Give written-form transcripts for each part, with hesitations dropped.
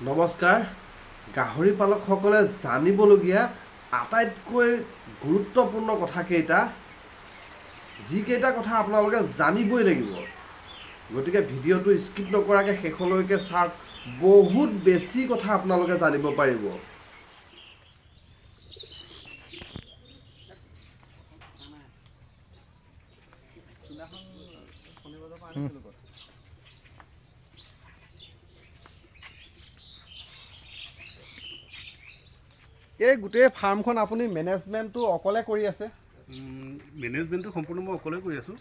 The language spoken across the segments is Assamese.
নমস্কাৰ গাহৰি পালকসকলে জানিবলগীয়া আটাইতকৈ গুৰুত্বপূৰ্ণ কথাকেইটা যিকেইটা কথা আপোনালোকে জানিবই লাগিব গতিকে ভিডিঅ'টো স্কিপ নকৰাকৈ শেষলৈকে চাওক বহুত বেছি কথা আপোনালোকে জানিব পাৰিব এই গোটেই ফাৰ্মখন আপুনি মেনেজমেণ্টটো অকলে কৰি আছে মেনেজমেণ্টটো সম্পূৰ্ণ মই অকলে কৰি আছোঁ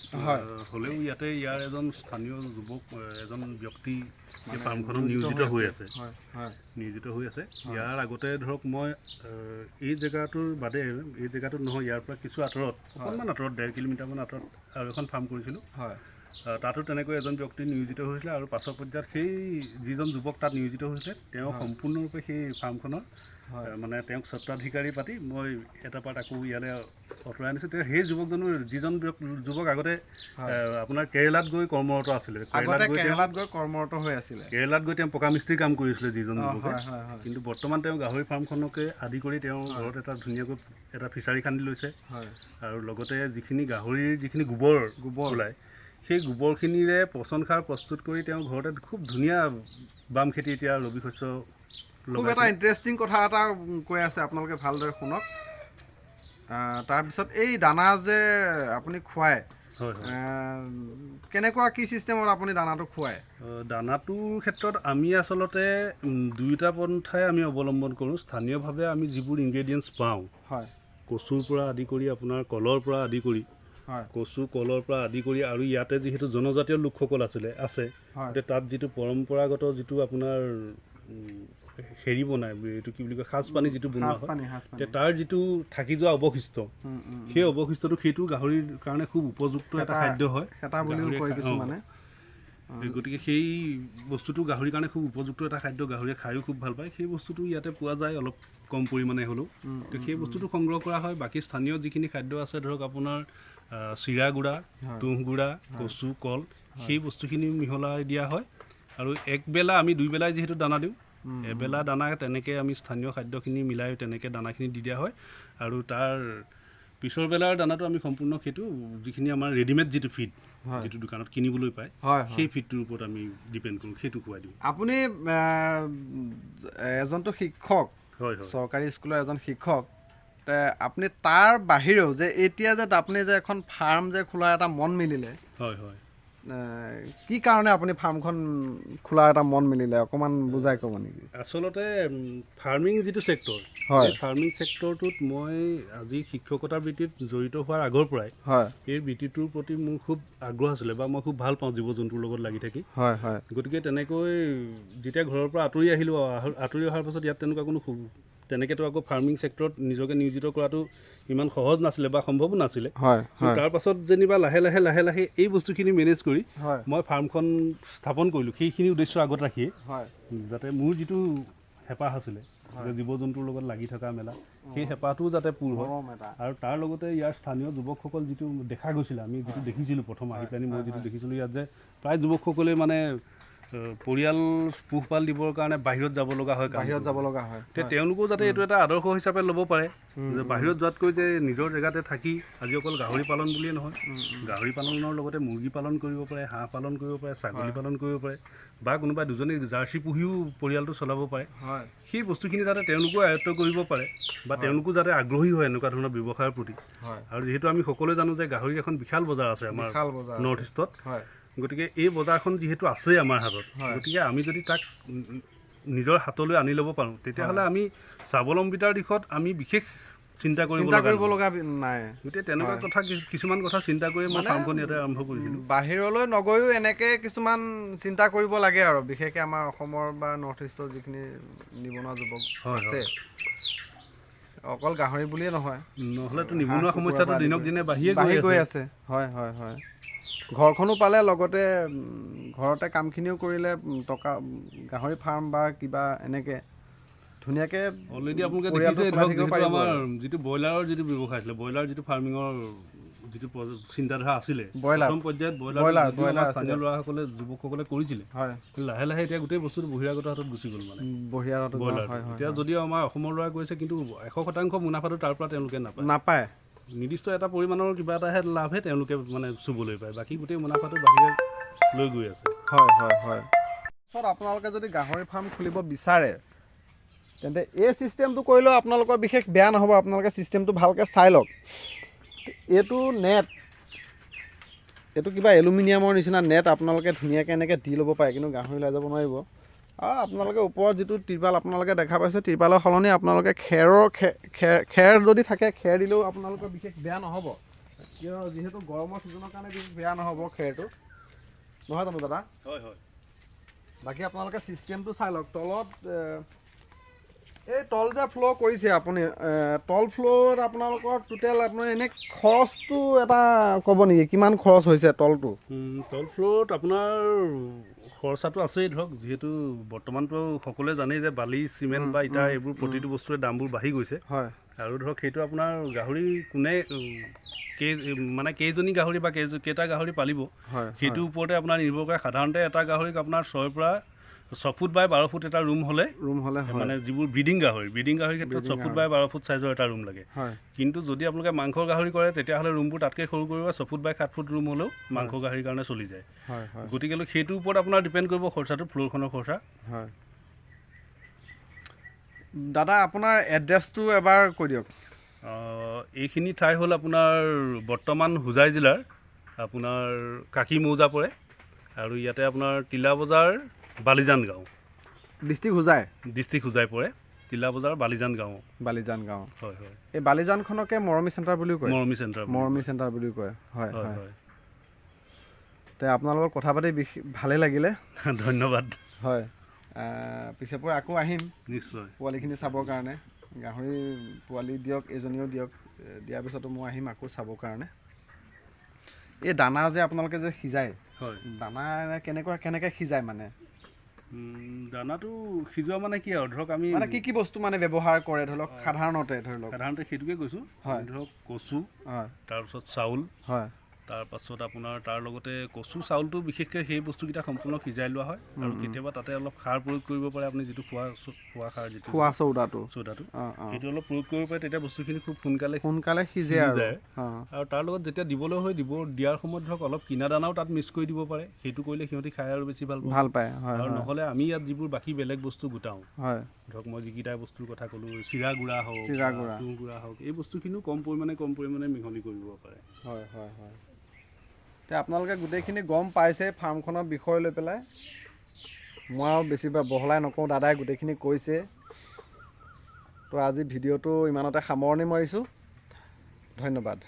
হ'লেও ইয়াতে ইয়াৰ এজন স্থানীয় যুৱক এজন ব্যক্তি এই ফাৰ্মখনত নিয়োজিত হৈ আছে ইয়াৰ আগতে ধৰক মই এই জেগাটোৰ বাদে এই জেগাটোত নহয় ইয়াৰ পৰা কিছু আঁতৰত অকণমান আঁতৰত 1.5 কিলোমিটাৰমান আঁতৰত আৰু এখন ফাৰ্ম কৰিছিলোঁ তাতো তেনেকৈ এজন ব্যক্তি নিয়োজিত হৈছিলে আৰু পাছৰ পৰ্যায়ত সেই যিজন যুৱক তাত নিয়োজিত হৈছিলে তেওঁ সম্পূৰ্ণৰূপে সেই ফাৰ্মখনৰ মানে তেওঁক স্বত্বাধিকাৰী পাতি মই এটা পাৰ্ট আকৌ ইয়ালৈ অঁতৰাই আনিছোঁ তেওঁ সেই যুৱকজনৰ যিজন যুৱক আগতে আপোনাৰ কেৰেলাত গৈ কৰ্মৰত আছিলে কেৰেলাত গৈ তেওঁ পকা মিস্ত্ৰী কাম কৰিছিলে যিজন যুৱকে কিন্তু বৰ্তমান তেওঁ গাহৰি ফাৰ্মখনকে আদি কৰি তেওঁ ঘৰত এটা ধুনীয়াকৈ এটা ফিচাৰী খান্দি লৈছে আৰু লগতে যিখিনি গাহৰিৰ যিখিনি গোবৰ ওলায় সেই গোবৰখিনিৰে পচন সাৰ প্ৰস্তুত কৰি তেওঁ ঘৰতে খুব ধুনীয়া বাম খেতি এতিয়া ৰবি শস্য খুব এটা ইণ্টাৰেষ্টিং কথা এটা কৈ আছে আপোনালোকে ভালদৰে শুনক তাৰপিছত এই দানা যে আপুনি খুৱায় কেনেকুৱা কি চিষ্টেমত আপুনি দানাটো খুৱায় দানাটোৰ ক্ষেত্ৰত আমি আচলতে দুয়োটা পন্থাই আমি অৱলম্বন কৰোঁ স্থানীয়ভাৱে আমি যিবোৰ ইনগ্ৰেডিয়েণ্টছ পাওঁ কচুৰ পৰা আদি কৰি আপোনাৰ কলৰ পৰা আদি কৰি কচু কলৰ পৰা আদি কৰি আৰু ইয়াতে যিহেতু জনজাতীয় লোকসকল আছে তাত যিটো পৰম্পৰাগত যিটো আপোনাৰ হেৰি বনায় এইটো কি বুলি কয় সাজপানী যিটো বনোৱা হয় তাৰ যিটো থাকি যোৱা অৱশিষ্ট সেই অৱশিষ্টটো সেইটো গাহৰিৰ কাৰণে খুব উপযুক্ত এটা খাদ্য হয় গতিকে সেই বস্তুটো গাহৰিৰ কাৰণে খুব উপযুক্ত এটা খাদ্য গাহৰিয়ে খায়ো খুব ভাল পায় সেই বস্তুটো ইয়াতে পোৱা যায় অলপ কম পৰিমাণে হ'লেও তো সেই বস্তুটো সংগ্ৰহ কৰা হয় বাকী স্থানীয় যিখিনি খাদ্য আছে ধৰক আপোনাৰ চিৰা গুড়া তুঁহ গুড়া কচু কল সেই বস্তুখিনি মিহলাই দিয়া হয় আৰু একবেলা আমি দুইবেলাই যিহেতু দানা দিওঁ এবেলা দানা তেনেকৈ আমি স্থানীয় খাদ্যখিনি মিলাই তেনেকৈ দানাখিনি দি দিয়া হয় আৰু তাৰ পিছৰ বেলাৰ দানাটো আমি সম্পূৰ্ণ সেইটো যিখিনি আমাৰ ৰেডিমেড যিটো ফিড যিটো দোকানত কিনিবলৈ পায় সেই ফিডটোৰ ওপৰত আমি ডিপেণ্ড কৰোঁ সেইটো খুৱাই দিওঁ আপুনি এজনটো শিক্ষক চৰকাৰী স্কুলৰ এজন শিক্ষক আপুনি তাৰ বাহিৰেও যে এতিয়া যে আপুনি যে এখন ফাৰ্ম যে খোলাৰ এটা মন মিলিলে কি কাৰণে আপুনি ফাৰ্মখন খোলাৰ এটা মন মিলিলে অকণমান বুজাই ক'ব নেকি আচলতে ফাৰ্মিং যিটো ছেক্টৰ এই ফাৰ্মিং ছেক্টৰটোত মই আজি শিক্ষকতাৰ বৃত্তিত জড়িত হোৱাৰ আগৰ পৰাই এই বৃত্তিটোৰ প্ৰতি মোৰ খুব আগ্ৰহ আছিলে বা মই খুব ভাল পাওঁ জীৱ জন্তুৰ লগত লাগি থাকি গতিকে তেনেকৈ যেতিয়া ঘৰৰ পৰা আঁতৰি আহিলোঁ আঁতৰি অহাৰ পাছত ইয়াত তেনেকুৱা কোনো তেনেকৈতো আকৌ ফাৰ্মিং ছেক্টৰত নিজকে নিয়োজিত কৰাটো ইমান সহজ নাছিলে বা সম্ভৱো নাছিলে তাৰ পাছত যেনিবা লাহে লাহে এই বস্তুখিনি মেনেজ কৰি মই ফাৰ্মখন স্থাপন কৰিলোঁ সেইখিনি উদ্দেশ্য আগত ৰাখিয়ে যাতে মোৰ যিটো হেঁপাহ আছিলে জীৱ জন্তুৰ লগত লাগি থকা মেলা সেই হেঁপাহটোও যাতে পূৰ হয় আৰু তাৰ লগতে ইয়াৰ স্থানীয় যুৱকসকল যিটো দেখা গৈছিলে আমি যিটো দেখিছিলোঁ প্ৰথম আহি পেলাই মই যিটো দেখিছিলোঁ ইয়াত যে প্ৰায় যুৱকসকলে মানে পৰিয়াল পোহপাল দিবৰ কাৰণে বাহিৰত যাব লগা হয় তেওঁলোকেও যাতে এইটো এটা আদৰ্শ হিচাপে ল'ব পাৰে যে বাহিৰত যোৱাতকৈ যে নিজৰ জেগাতে থাকি আজি অকল গাহৰি পালন বুলিয়ে নহয় গাহৰি পালনৰ লগতে মুৰ্গী পালন কৰিব পাৰে হাঁহ পালন কৰিব পাৰে ছাগলী পালন কৰিব পাৰে বা কোনোবাই দুজনী জাৰ্চি পুহিও পৰিয়ালটো চলাব পাৰে সেই বস্তুখিনি যাতে তেওঁলোকেও আয়ত্ব কৰিব পাৰে বা তেওঁলোকো যাতে আগ্ৰহী হয় এনেকুৱা ধৰণৰ ব্যৱসায়ৰ প্ৰতি আৰু যিহেতু আমি সকলোৱে জানো যে গাহৰিৰ এখন বিশাল বজাৰ আছে আমাৰ নৰ্থ ইষ্টত গতিকে এই বজাৰখন যিহেতু আছে আমাৰ হাতত গতিকে আমি যদি তাক নিজৰ হাতলৈ আনি ল'ব পাৰোঁ তেতিয়াহ'লে আমি স্বাৱলম্বিতাৰ দিশত আমি বিশেষ চিন্তা কৰিব লগা নাই গতিকে তেনেকুৱা কথা কিছুমান কথা চিন্তা কৰি মই ফাৰ্মখন ইয়াতে আৰম্ভ কৰিছিলোঁ বাহিৰলৈ নগৈও এনেকৈ কিছুমান চিন্তা কৰিব লাগে আৰু বিশেষকৈ আমাৰ অসমৰ বা নৰ্থ ইষ্টৰ যিখিনি নিবনুৱা যুৱক আছে অকল গাহৰি বুলিয়ে নহয় নহ'লেতো নিবনুৱা সমস্যাটো দিনক দিনে বাঢ়ি গৈ আছে ঘৰখনো পালে লগতে ঘৰতে কামখিনিও কৰিলে টকা গাহৰি ফাৰ্ম বা কিবা এনেকৈ ধুনীয়াকৈ অলৰেডি আপোনালোকে দেখিছে আমাৰ যিটো ব্ৰইলাৰৰ যিটো ব্যৱসায় আছিলে ব্ৰইলাৰ যিটো ফাৰ্মিঙৰ যিটো চিন্তাধাৰা আছিলে প্ৰথম পৰ্যায়ত ব্ৰইলাৰ স্থানীয় ল'ৰাসকলে যুৱকসকলে কৰিছিলে লাহে লাহে এতিয়া গোটেই বস্তুটো বহিৰাগত হাতত গুচি গ'ল মানে ব্ৰইলাৰ এতিয়া যদিও আমাৰ অসমৰ ল'ৰাই কৰিছে কিন্তু 100% মুনাফাটো তাৰ পৰা তেওঁলোকে নাপায় নিৰ্দিষ্ট এটা পৰিমাণৰ কিবা এটাহে লাভহে তেওঁলোকে মানে চুবলৈ পায় বাকী গোটেই মুনাফাটো বাহিৰে লৈ গৈ আছে আপোনালোকে যদি গাহৰি ফাৰ্ম খুলিব বিচাৰে তেন্তে এই চিষ্টেমটো কৰিলেও আপোনালোকৰ বিশেষ বেয়া নহ'ব আপোনালোকে চিষ্টেমটো ভালকৈ চাই লওক এইটো নেট এইটো কিবা এলুমিনিয়ামৰ নিচিনা নেট আপোনালোকে ধুনীয়াকৈ এনেকৈ দি ল'ব পাৰে কিন্তু গাহৰি ওলাই যাব নোৱাৰিব আৰু আপোনালোকে ওপৰত যিটো ত্ৰিপাল আপোনালোকে দেখা পাইছে ত্ৰিপালৰ সলনি আপোনালোকে খেৰ যদি থাকে খেৰ দিলেও আপোনালোকৰ বিশেষ বেয়া নহ'ব কিয় যিহেতু গৰমৰ ছিজনৰ কাৰণে বিশেষ বেয়া নহ'ব খেৰটো নহয় জানো দাদা বাকী আপোনালোকে চিষ্টেমটো চাই লওক তলত এই তল যে ফ্ল' কৰিছে আপুনি তল ফ্ল'ত আপোনালোকৰ টোটেল আপোনাৰ এনে খৰচটো এটা ক'ব নেকি কিমান খৰচ হৈছে তলটো তল ফ্ল'ত আপোনাৰ খৰচাটো আছেই ধৰক যিহেতু বৰ্তমানটো সকলোৱে জানেই যে বালি চিমেণ্ট বা ইটা এইবোৰ প্ৰতিটো বস্তুৰে দামবোৰ বাঢ়ি গৈছে আৰু ধৰক সেইটো আপোনাৰ গাহৰি কোনে মানে কেইজনী গাহৰি বা কেইটা গাহৰি পালিব সেইটোৰ ওপৰতে আপোনাৰ নিৰ্ভৰ কৰে সাধাৰণতে এটা গাহৰিক আপোনাৰ 6 পৰা 6 ফুট বাই 12 ফুট এটা ৰুম হ'লে মানে যিবোৰ ব্ৰিডিং গাহৰিৰ ক্ষেত্ৰত 6 ফুট বাই 12 ফুট চাইজৰ এটা ৰুম লাগে কিন্তু যদি আপোনালোকে মাংসৰ গাহৰি কৰে তেতিয়াহ'লে ৰুমবোৰ তাতকৈ সৰু কৰিব 6 ফুট বাই 7 ফুট ৰুম হ'লেও মাংস গাহৰিৰ কাৰণে চলি যায় গতিকে সেইটোৰ ওপৰত আপোনাৰ ডিপেণ্ড কৰিব খৰচাটো ফ্ল'ৰখনৰ খৰচা দাদা আপোনাৰ এড্ৰেছটো এবাৰ কৈ দিয়ক এইখিনি ঠাই হ'ল আপোনাৰ বৰ্তমান হোজাই জিলাৰ আপোনাৰ কাকি মৌজা পৰে আৰু ইয়াতে আপোনাৰ তিলা বজাৰ বালিজান গাঁও ডিষ্ট্ৰিক্ট হোজাই পৰে তিলা বজাৰ বালিজান গাঁও হয় এই বালিজানখনকে মৰমী চেণ্টাৰ বুলিও কয় মৰমী চেণ্টাৰ বুলি কয় তে আপোনালোকৰ কথা পাতি ভালেই লাগিলে ধন্যবাদ হয় পিছে পৰে আকৌ আহিম নিশ্চয় পোৱালিখিনি চাবৰ কাৰণে গাহৰি পোৱালি দিয়ক এজনীও দিয়ক দিয়াৰ পিছতো মই আহিম আকৌ চাবৰ কাৰণে এই দানা যে আপোনালোকে যে সিজায় দানা কেনেকৈ সিজায় মানে দানাটো সিজোৱা মানে কি আৰু ধৰক আমি মানে কি বস্তু মানে ব্যৱহাৰ কৰে ধৰি লওক সাধাৰণতে সেইটোকে কৈছোঁ ধৰক কচু তাৰপিছত চাউল তাৰপাছত আপোনাৰ তাৰ লগতে কচু চাউলটো বিশেষকৈ সেই বস্তুকেইটা সম্পূৰ্ণ সিজাই লোৱা হয় আৰু কেতিয়াবা তাতে অলপ সাৰ প্ৰয়োগ কৰিব পাৰে আপুনি যিটো খোৱা সাৰ যিটো চৌদাটো সেইটো অলপ প্ৰয়োগ কৰিব পাৰে তেতিয়া বস্তুখিনি খুব সোনকালে সিজে যায় আৰু তাৰ লগত যেতিয়া দিবলৈ হয় দিয়াৰ সময়ত ধৰক অলপ কিনা দানাও তাত মিক্স কৰি দিব পাৰে সেইটো কৰিলে সিহঁতি খাই আৰু বেছি ভাল পায় আৰু নহ'লে আমি ইয়াত যিবোৰ বাকী বেলেগ বস্তু গোটাওঁ ধৰক মই যিকেইটা বস্তুৰ কথা ক'লোঁ চিৰা গুড়া হওক তুঁহ গুড়া হওক এই বস্তুখিনিও কম পৰিমাণে মিহলি কৰিব পাৰে আপোনালোকে গোটেইখিনি গম পাইছে ফাৰ্মখনৰ বিষয় লৈ পেলাই মই আৰু বেছি বহলাই নকওঁ দাদাই গোটেইখিনি কৈছে তো আজি ভিডিঅ'টো ইমানতে সামৰণি মাৰিছোঁ ধন্যবাদ